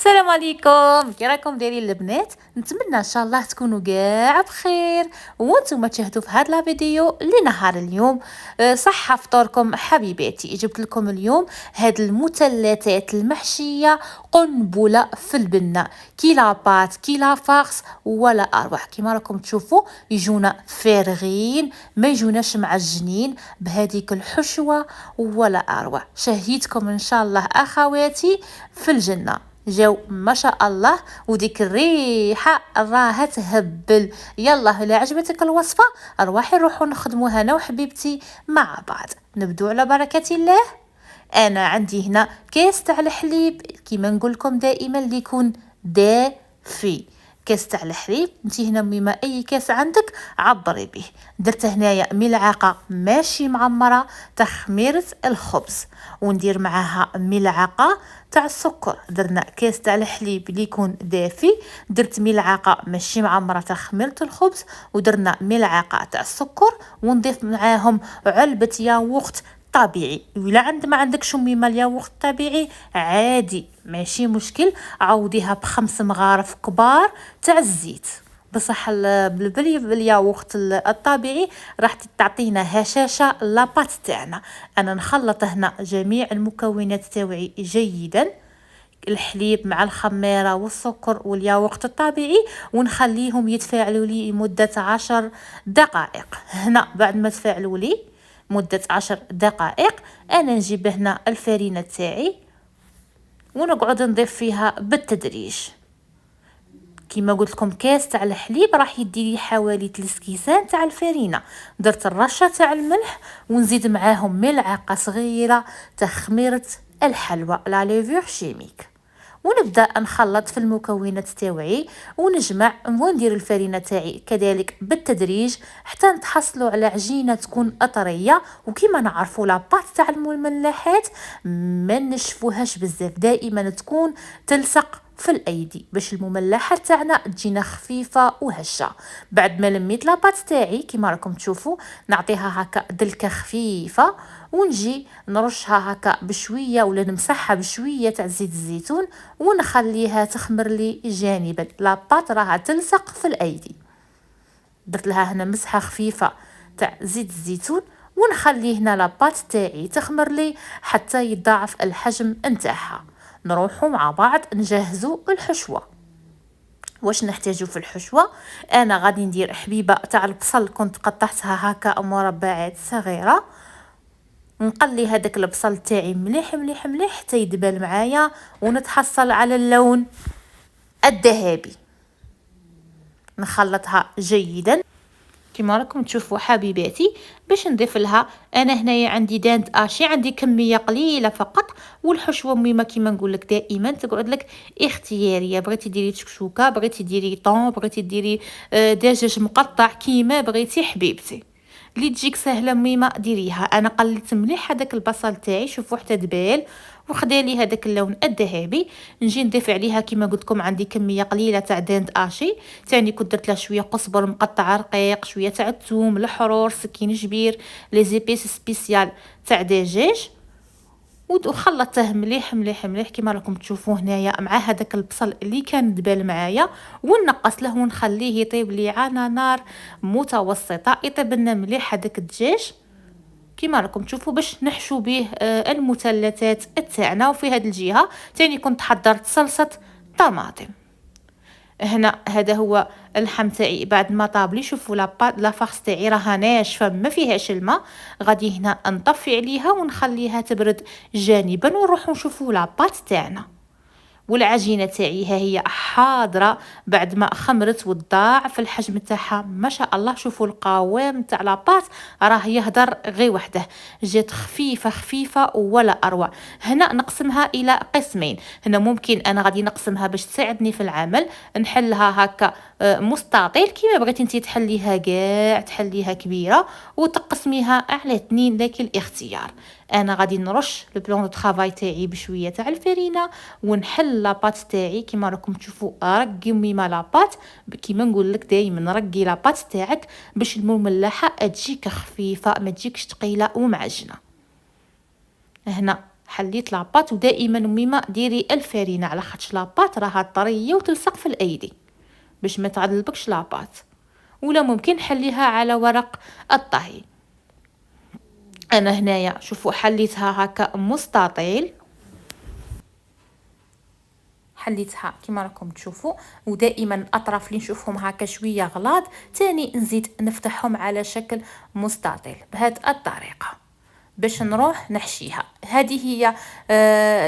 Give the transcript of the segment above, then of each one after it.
السلام عليكم، كي راكم دايرين البنات؟ نتمنى ان شاء الله تكونوا كاع بخير وانتم تشاهدوا في هذا الفيديو لنهار اليوم. صحة فطوركم حبيباتي. جبت لكم اليوم هاد المثلثات المحشية قنبلة في البنة، كيلا بات كيلا فارس ولا اروح. كما راكم تشوفوا يجونا فارغين، ما يجوناش معجنين بهذيك الحشوة ولا اروع. شهيتكم ان شاء الله اخواتي في الجنة، جاو ما شاء الله، وديك الريحه راها تهبل. يلا الا عجبتك الوصفه ارواحي نروحوا نخدموها انا وحبيبتي مع بعض. نبدو على بركه الله. انا عندي هنا كاس تاع الحليب، كيما نقول لكم دائما اللي يكون دافي. كاس تاع الحليب، انت هنا ميما اي كاس عندك عبري به. درت هنايا ملعقه ماشي معمره تخميره الخبز، وندير معاها ملعقه تاع السكر. درنا كاس تاع الحليب اللي يكون دافي، درت ملعقه ماشي معمره تخميره الخبز، ودرنا ملعقه تاع السكر، ونضيف معاهم علبه ياغورت طبيعي. ولا ما عندكش ميما الياغورت طبيعي عادي ماشي مشكل، عوضيها بخمس مغارف كبار تاع الزيت. بصح بالياغورت الطبيعي راح تعطينا هشاشه لاباط تاعنا. انا نخلط هنا جميع المكونات تاوعي جيدا، الحليب مع الخميره والسكر والياغورت الطبيعي، ونخليهم يتفاعلوا لي لمده 10 دقائق. هنا بعد ما تفاعلوا لي مدة 10 دقائق انا نجيب هنا الفرينة تاعي ونقعد نضيف فيها بالتدريج. كما قلت لكم كاس تاع الحليب راح يدي لي حوالي 3 كيسان تاع الفرينة. درت الرشه تاع الملح ونزيد معاهم ملعقه صغيره تخميره الحلوى لا ليفور شيميك، ونبدا نخلط في المكونات تاوعي ونجمع وندير الفرينه تاعي كذلك بالتدريج حتى نتحصلوا على عجينه تكون طريه. وكما نعرفوا لاباط تاع المملحات ما نشفوهاش بزاف، دائما تكون تلصق في الايدي باش المملحات تاعنا تجينا خفيفه وهشه. بعد ما لميت لاباط تاعي كما راكم تشوفوا نعطيها هكا دلكه خفيفه، ونجي نرشها هكا بشويه ولا نمسحها بشويه تاع زيت الزيتون ونخليها تخمر لي جانبا. لاباط راها تلصق في الايدي. درت لها هنا مسحه خفيفه تاع زيت الزيتون ونخلي هنا لاباط تاعي تخمر لي حتى يضاعف الحجم نتاعها. نروحوا مع بعض نجهزوا الحشوه. واش نحتاجو في الحشوه؟ انا غادي ندير حبيبه تاع البصل كنت قطعتها هكا مربعات صغيره. نقلي هذاك البصل تاعي مليح مليح مليح حتى يدبل معايا ونتحصل على اللون الذهبي. نخلطها جيدا كما راكم تشوفوا حبيباتي. باش نضيف لها انا هنايا عندي دانت اشي، عندي كميه قليله فقط. والحشوه ميما كيما نقول لك دائما تقعد لك اختياريه، بغيتي ديري شكشوكه، بغيتي ديري طون، بغيتي ديري دجاج مقطع، كيما بغيتي حبيبتي اللي تجيك سهله ميما ديريها. انا قليت مليح هذاك البصل تاعي، شوفوا حتى دبال وخدا لي هذاك اللون الذهبي. نجي نضيف عليها كما قلت لكم عندي كميه قليله تاع دانت اشي، ثاني كنت درت لها شويه قزبر مقطع رقيق، شويه تاع الثوم، الحرور، سكين جبير، لي زيبيس سبيسيال تاع دجاج، وخلطته مليح مليح مليح كما راكم تشوفوا هنايا مع هذاك البصل اللي كان دبال معايا. ونقص له ونخليه يطيب لي على نار متوسطه، يطيب لنا مليح هذاك الدجاج كما راكم تشوفوا باش نحشو به المثلثات تاعنا. وفي هذه الجهه ثاني كنت حضرت صلصه طماطم. هنا هذا هو اللحم تاعي بعد ما طاب لي. شوفوا لا فارس تاعي راها ناشفه ما فيهاش الماء. غادي هنا نطفي عليها ونخليها تبرد جانبا ونروح نشوفوا لاباط تاعنا. والعجينه تاعي ها هي حاضره بعد ما خمرت وتضاعف الحجم تاعها ما شاء الله. شوفوا القوام تاع لاباط راه يهدر غير وحده، جات خفيفه خفيفه ولا اروع. هنا نقسمها الى قسمين. هنا ممكن انا غادي نقسمها باش تساعدني في العمل، نحلها هكا مستطيل كيما بغيتي انت تحليها كاع، تحليها كبيره وتقسميها على 2 لك الاختيار. انا غادي نرش البلون دو طرافاي تاعي بشويه تاع الفرينه ونحل لاباط تاعي كيما راكم تشوفوا. رقي ميما لاباط كيما نقول لك دائما رقي لاباط تاعك باش المملحه تجيك خفيفه ما تجيكش ثقيله ومعجنه. هنا حليت لاباط. ودائما ميمه ديري الفرينه على خاطش لاباط راها طريه وتلصق في الايدي باش ما تعذبكش لاباط. ولا ممكن حليها على ورق الطهي. انا هنايا شوفوا حليتها هكا مستطيل، حليتها كما راكم تشوفوا. ودائما الاطراف اللي نشوفهم هكا شويه غلاظ تاني نزيد نفتحهم على شكل مستطيل بهذه الطريقه باش نروح نحشيها. هذه هي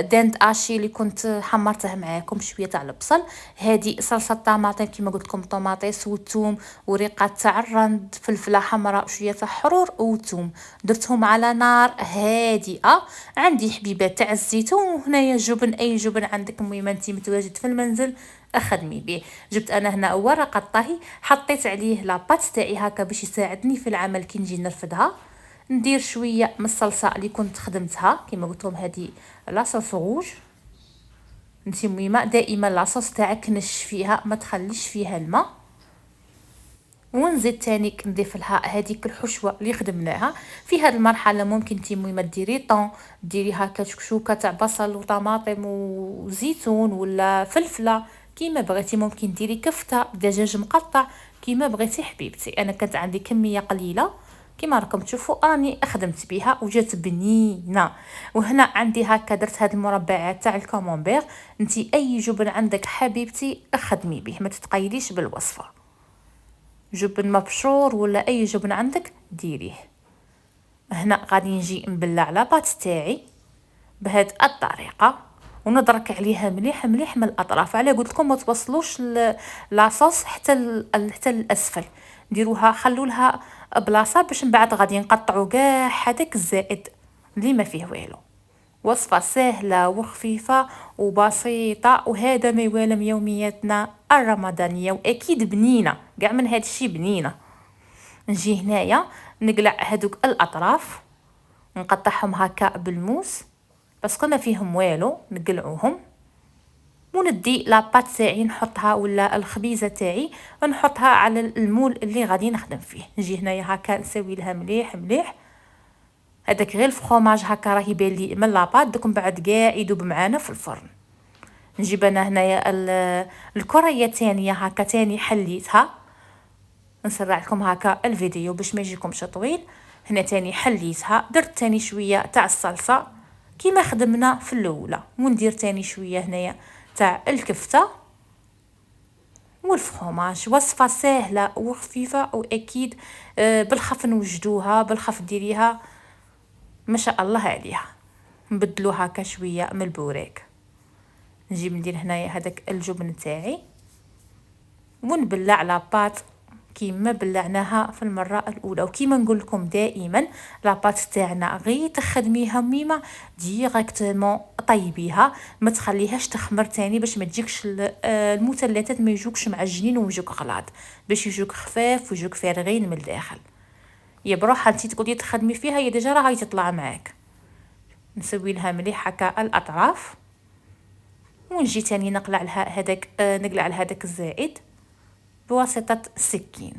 داند اشي اللي كنت حمرته معاكم شويه تاع البصل. هذه صلصه طماطم كما قلت لكم، طوماطيس والثوم وريقه تاع الرند، فلفله حمراء وشويه تاع حرور وثوم. درتهم على نار هادئه. عندي حبيبات تاع الزيتون، وهنايا جبن، اي جبن عندك المهم انت متواجد في المنزل اخدمي به. جبت انا هنا ورقه طهي، حطيت عليه لاباط تاعي هكا باش يساعدني في العمل كي نجي نرفدها. ندير شويه من الصلصه اللي كنت خدمتها كما قلت لكم، هذه لاصوص روج. انت مهمه دائما لاصوص تاعك نشفيها ما تخليش فيها الماء. ونزيد تاني نضيف لها هذيك الحشوه اللي خدمناها. في هذه المرحله ممكن انت مهمه ديري طون، ديري هكا شكشوكه تاع بصل وطماطم وزيتون ولا فلفله كيما بغيتي. ممكن ديري كفته دجاج مقطع كيما بغيتي حبيبتي. انا كانت عندي كميه قليله كما راكم تشوفوا راني خدمت بها وجات بنينه. وهنا عندي هكا درت هاد المربعات تاع الكامونبير. انتي اي جبن عندك حبيبتي اخدمي به، ما تتقيديش بالوصفه. جبن مبشور ولا اي جبن عندك ديريه. هنا غادي نجي نبلع لاباط تاعي بهاد الطريقه ونضرك عليها مليح مليح من الاطراف. على قلت لكم ما توصلوش لاصوص حتى الاسفل، ديروها خلوا لها بلاصه باش من بعد غادي نقطعوا كاع هذاك الزائد اللي ما فيه والو. وصفه سهله وخفيفه وبسيطه، وهذا ما يوالم يومياتنا الرمضانيه، واكيد بنينه كاع من هذا الشيء بنينه. نجي هنايا نقلع هذوك الاطراف نقطعهم هكا بالموس بس ما فيهم والو، نقلعوهم. وندي لاباط تاعي نحطها ولا الخبيزه تاعي نحطها على المول اللي غادي نخدم فيه. نجي هنايا هكا نسوي لها مليح مليح. هذاك غير الفخوماج هكا راه يبان لي من لاباط، دوك من بعد كاع يذوب معانا في الفرن. نجيب انا هنايا الكريه الثانيه هكا تاني حليتها. نسرع لكم هكا الفيديو باش ما يجيكمش طويل. هنا تاني حليتها، درت تاني شويه تاع الصلصه كيما خدمنا في الاولى، وندير تاني شويه هنايا تاع الكفته والفخوماج. وصفه سهله وخفيفه واكيد بالخف نوجدوها، بالخف ديريها ما شاء الله عليها. نبدلو هكا شويه من البوريك. نجيب ندير هنايا هذاك الجبن تاعي ونبلع لاباط كيما بلعناها في المره الاولى. وكيما نقول لكم دائما لاباط تاعنا غير تخدميها ميمه ديريكتومون طيبيها، ما تخليهاش تخمر تاني باش ما تجيكش المثلثات ما يجوكش معجنين ويجوك غلاظ، باش يجوك خفاف ويجوك فارغين من الداخل. يا بروحها انت تقولي تخدمي فيها هي ديجا راهي تطلع معاك. نسوي لها مليح هكا الاطراف ونجي تاني نقلع لها هذاك نقلع لها هذاك الزائد بواسطه السكين.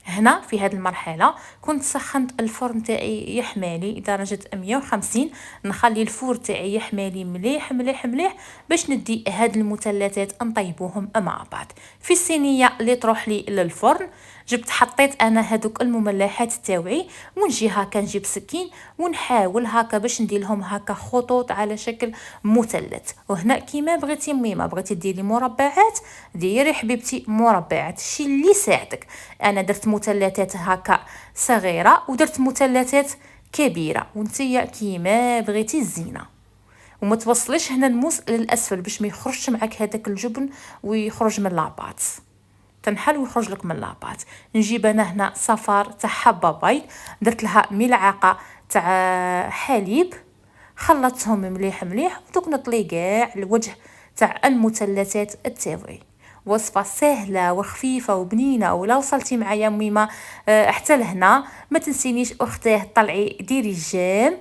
هنا في هذه المرحله كنت سخنت الفرن تاعي يحمالي درجه 150. نخلي الفور تاعي يحمالي مليح مليح مليح باش ندي هاد المثلثات نطيبوهم مع بعض. في الصينيه اللي تروح لي للفرن جبت حطيت انا هذوك المملحات تاوعي، ونجي هكا نجيب سكين ونحاول هكا باش ندير لهم هكا خطوط على شكل مثلث. وهنا كيما بغيتي ميمه، بغيتي ديري مربعات ديري حبيبتي مربعات، الشيء اللي يساعدك. انا درت مثلثات هكا صغيره ودرت مثلثات كبيره، وانتيا كيما بغيتي الزينه. وما توصليش هنا الموس للاسفل باش ما يخرجش معك هذاك الجبن ويخرج من لاباط، تنحل ويخرج لك من لاباط. نجيب انا هنا صفار تاع حبه بيض، درت لها ملعقه تاع حليب، خلطتهم مليح مليح ودوك نطلي كاع الوجه تاع المثلثات التاوعي. وصفه سهله وخفيفه وبنينه. ولا وصلتي معايا ميمه حتى لهنا ما تنسينيش اختاه طلعي ديري الجيم،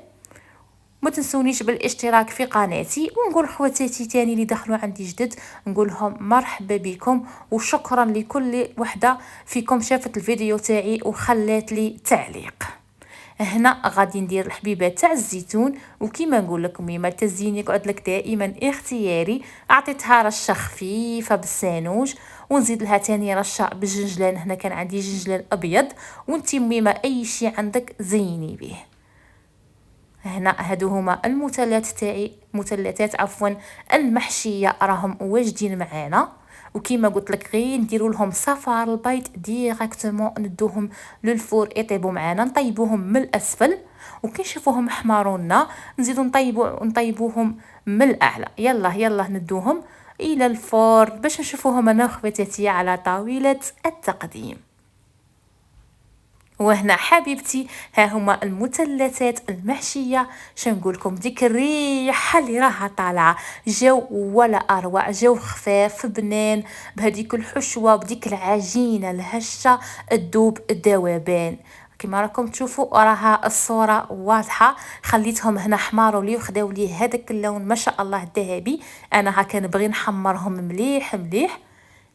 ما تنسونيش بالاشتراك في قناتي. ونقول خواتاتي تاني اللي دخلوا عندي جدد نقول لهم مرحبا بكم، وشكرا لكل وحده فيكم شافت الفيديو تاعي وخلات لي تعليق. هنا غادي ندير الحبيبات تاع الزيتون، وكيما نقول لكم يما التزيين يقعد لك دائما اختياري. عطيتها رشه خفيفه بالسانوج، ونزيد لها تاني رشه بالجنجلان. هنا كان عندي جنجلان ابيض، وانتي ميما اي شيء عندك زيني به. هنا هادو هما المثلثات تاعي، مثلثات عفوا المحشيه، راهم واجدين معانا. وكيما قلت لك غير نديروا لهم صفار البيض ديريكتومون، ندوهم للفور يطيبوا معانا، نطيبوهم من الاسفل وكي نشوفوهم حمارولنا نزيدوا نطيبوهم من الاعلى. يلا يلا ندوهم الى الفور باش نشوفوهم انا وخواتاتي على طاوله التقديم. وهنا حبيبتي ها هما المثلثات المحشيه. شنقولكم ديك الريحه اللي راها طالعه، جو ولا اروع، جو خفاف بنان بهذيك الحشوه بديك العجينه الهشه الذوب الذوبان. كما راكم تشوفوا راها الصوره واضحه. خليتهم هنا حماروا لي وخداو لي هذاك اللون ما شاء الله ذهبي. انا هكا نبغي نحمرهم مليح مليح.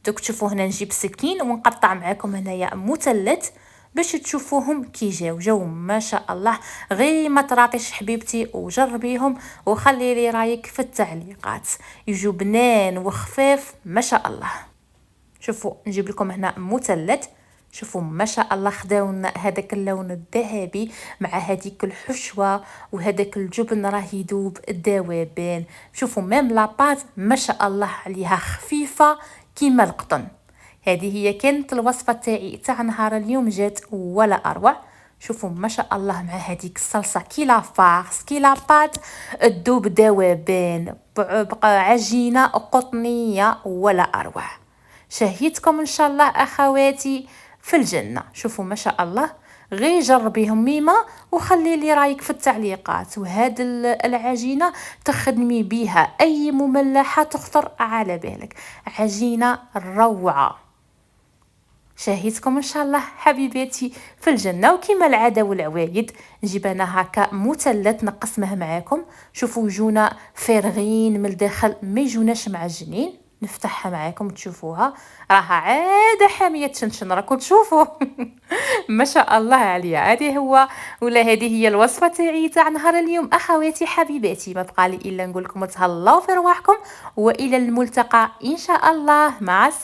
دوك تشوفوا هنا نجيب سكين ونقطع معكم هنايا مثلث باش تشوفوهم كي جاو ما شاء الله. غير ما تراطيش حبيبتي وجربيهم وخلي لي رايك في التعليقات. يجوا بنان وخفاف ما شاء الله. شوفوا نجيب لكم هنا مثلث، شوفوا ما شاء الله خداونا هذاك اللون الذهبي مع هذيك الحشوه وهذاك الجبن راه يذوب الذوبان. شوفوا ميم لاباط ما شاء الله عليها خفيفه كيما القطن. هذه هي كانت الوصفه تاعي تاع نهار اليوم، جات ولا اروع. شوفوا ما شاء الله مع هذيك الصلصه كيلا فارس كيلا بات الذوب ذوبان بقى عجينه قطنيه ولا اروع. شهيتكم ان شاء الله اخواتي في الجنه. شوفوا ما شاء الله، غير جربيهم ميمه وخلي لي رايك في التعليقات. وهاد العجينه تخدمي بيها اي مملحه تخطر على بالك، عجينه روعه. شاهدكم ان شاء الله حبيباتي في الجنه. وكما العاده والعوايد نجيب انا هكا مثلث نقسمه معاكم. شوفوا يجونا فارغين من الداخل ما يجوناش معجنين. نفتحها معاكم تشوفوها راها عاده حاميه تشنشن راكم تشوفوا ما شاء الله عليها. هذه هو ولا هذه هي الوصفه تاعي تاع نهار اليوم اخواتي حبيباتي. ما بقى لي الا نقول لكم تهلاو في رواحكم والى الملتقى ان شاء الله. مع السلامه.